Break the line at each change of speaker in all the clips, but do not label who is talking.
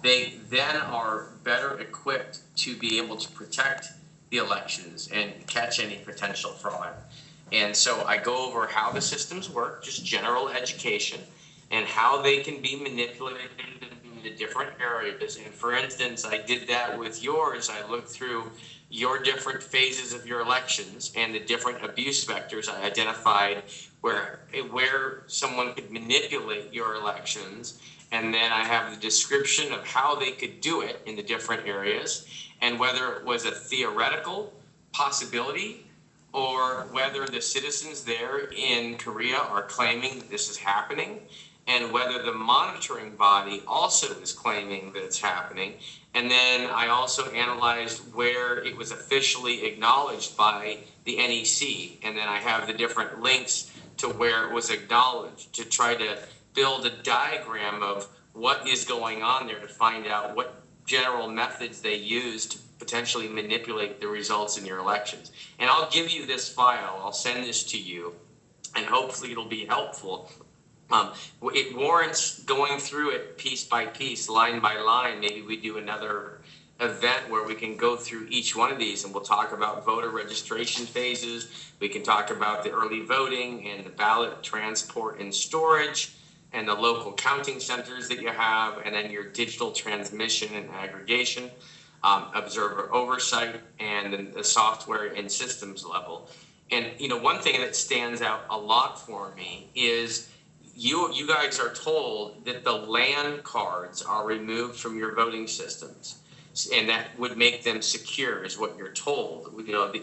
they then are better equipped to be able to protect the elections and catch any potential fraud. And so I go over how the systems work, just general education, and how they can be manipulated in the different areas. And for instance, I did that with yours. I looked through your different phases of your elections and the different abuse vectors. I identified where someone could manipulate your elections. And then I have the description of how they could do it in the different areas, and whether it was a theoretical possibility or whether the citizens there in Korea are claiming that this is happening, and whether the monitoring body also is claiming that it's happening. And then I also analyzed where it was officially acknowledged by the NEC, and then I have the different links to where it was acknowledged to try to build a diagram of what is going on there to find out what general methods they use to potentially manipulate the results in your elections. And I'll give you this file. I'll send this to you, and hopefully it'll be helpful. It warrants going through it piece by piece, line by line. Maybe we do another event where we can go through each one of these, and we'll talk about voter registration phases. We can talk about the early voting and the ballot transport and storage, and the local counting centers that you have, and then your digital transmission and aggregation, observer oversight, and then the software and systems level. And one thing that stands out a lot for me is you guys are told that the LAN cards are removed from your voting systems, and that would make them secure, is what you're told.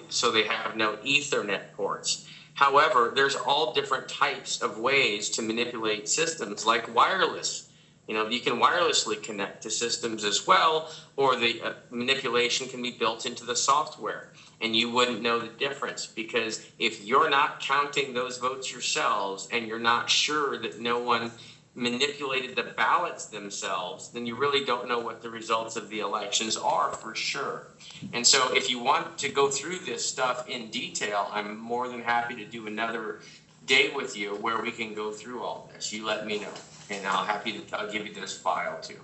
So they have no Ethernet ports. However, there's all different types of ways to manipulate systems, like wireless. You can wirelessly connect to systems as well, or the manipulation can be built into the software, and you wouldn't know the difference, because if you're not counting those votes yourselves and you're not sure that no one manipulated the ballots themselves, then you really don't know what the results of the elections are for sure. And so if you want to go through this stuff in detail, I'm more than happy to do another day with you where we can go through all this. You let me know, and I'll give you this file too.